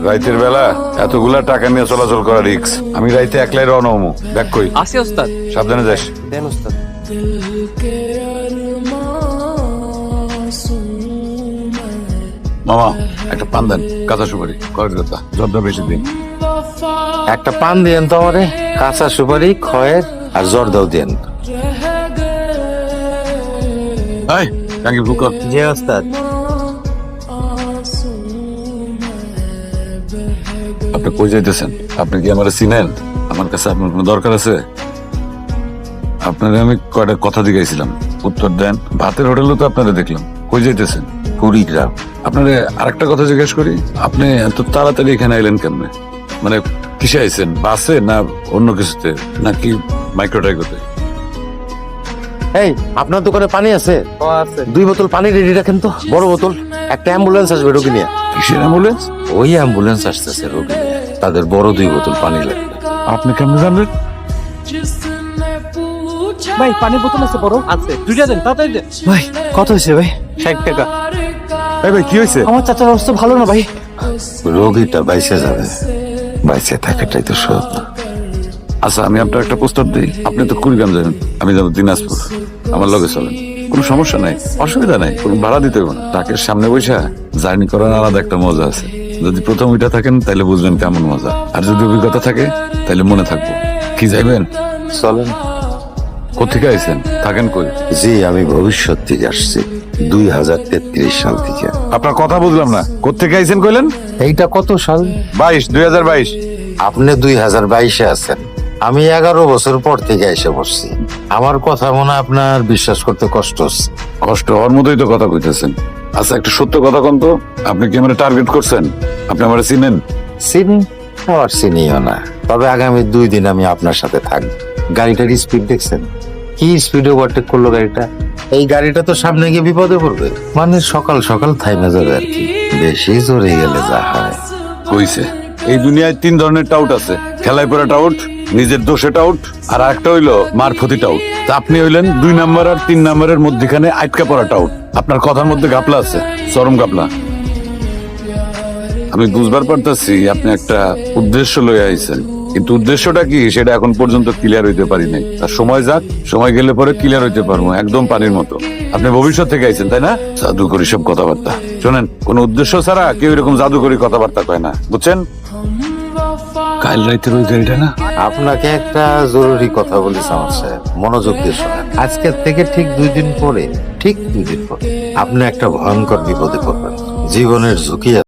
রাইতের বেলা এতগুলা টাকা নিয়ে চলাচল করা রিক্স। আমি রাইতে একলাই রওনা হমু। দেখ কই আসি ওস্তাদ। সাবধানে যাস। দেন ওস্তাদ। মামা একটা পান দেন, কাঁচা সুপারি, কয়েক কথা জর্দা বেশি দিন। একটা পান দিয়েন তো আমারে, কাঁচা সুপারি, খয়ের আর জর্দাও দিয়েন। এই টাঙ্গি বুক কর। জি ওস্তাদ। আপনি কই যাইতেছেন? আপনি কি আমার চিনেন? আমার কাছে আপনার কোনো দরকার আছে? আপনারে আমি কয়টা কথা জিজ্ঞাসিলাম, উত্তর দেন। ভাতের হোটেলে তো আপনারা দেখলাম। কই যাইতেছেন? কুড়িগ্রাম। আপনারে আরেকটা কথা জিজ্ঞেস করি, আপনি এত তাড়াতাড়ি এখানে আইলেন কেমনে? মানে কিসে আইছেন? বাসে না অন্য কিছুতে, নাকি মাইক্রোটাইকোতে? এই আপনার দোকানে পানি আছে? আছে। 2 বোতল পানি রেডি রাখেন তো, বড় বোতল। একটা অ্যাম্বুলেন্স আসবে রোগী নিয়ে। কিসের অ্যাম্বুলেন্স? ওই অ্যাম্বুলেন্স আসতেছে রোগী নিয়ে, তাদের বড় 2 বোতল পানি লাগবে। আপনি কেমনে জানলেন? ভাই পানির বোতল আছে বড়? আছে। দুইটা দেন, তাড়াতাড়ি দেন। ভাই কত হয়েছে ভাই? 60 টাকা। এই ভাই কি হয়েছে? আমার চাচার অবস্থা ভালো না ভাই। রোগীটা বাইসে যাবে, বাইসে থাকাটাই তো সব। আচ্ছা আমি আপনার একটা প্রস্তাব দিই। আপনি তো কুড়িগ্রাম যাবেন, আমি যাবো দিনাজপুর। আমার লগে চলেন, কোনো সমস্যা নাই, অসুবিধা নাই, কোনো ভাড়া দিতে হবে না। ট্রাকের সামনে বসে জার্নি করার আলাদা একটা মজা আছে। যদি প্রথম ওইটা থাকেন তাহলে বুঝবেন কেমন মজা, আর যদি অভিজ্ঞতা থাকে তাহলে মনে থাকবো। কি যাইবেন? চলেন। কোথেকে আইছেন? থাকেন কই? জি আমি ভবিষ্যৎ থেকে আসছি, 2033 সাল থেকে। আপনার কথা বুঝলাম না, কোথেকে আইছেন কইলেন? এইটা কত সাল? 2022। আপনি 2022-এ আছেন, আমি 11 বছর পর থেকে এসে বসছি। আমার কথা মনে হয় আপনার বিশ্বাস করতে কষ্ট হচ্ছে। কষ্ট হওয়ার মতোই তো কথা কইতেছেন। আচ্ছা একটা সত্য কথা কোন তো, আপনি কি আমার টার্গেট করছেন? আপনি আমার চিনেন? চিনি আর চিনিও না, তবে আগামী 2 দিন আমি আপনার সাথে থাকবো। গাড়িটার স্পিড দেখছেন? কি স্পিডে ওভারটেক করলো গাড়িটা! এই গাড়িটা তো সামনে গিয়ে বিপদে পড়বে। মানে সকাল সকাল থাইমা যাবে আর কি, বেশি জোরে গেলে যা হয়। কইছে এই দুনিয়ায় 3 ধরনের টাউট আছে। খেলায় পড়া টাউট, নিজের দোষে টাউট, আর একটা হইলো মারফতি টাউট। তা আপনি হইলেন 2 নাম্বার আর 3 নাম্বারের মধ্যখানে আটকা পড়া টাউট। আপনার কথার মধ্যে গাপলা আছে, চরম গাপলা। আমি বুঝবার পারতাছি আপনি একটা উদ্দেশ্য লয়ে আইছেন, কিন্তু উদ্দেশ্যটা কি সেটা এখন পর্যন্ত ক্লিয়ার হইতে পারি নাই। আর সময় যাক, সময় গেলে পরে ক্লিয়ার হইতে পারবো, একদম পানির মতো। আপনি ভবিষ্যৎ থেকে আইছেন তাই না? জাদুকরি সব কথাবার্তা শোনেন, কোন উদ্দেশ্য ছাড়া কেউ এরকম জাদুকরি কথাবার্তা কয় না, বুঝছেন? কাল রাইতের ওই গাড়িটা না? আপনাকে একটা জরুরি কথা বলি সামাদ সাহেব, মনোযোগ দিয়ে শোনেন। আজকের থেকে ঠিক 2 দিন পরে, ঠিক 2 দিন পরে আপনি একটা ভয়ঙ্কর বিপদে পড়বেন। জীবনের ঝুঁকি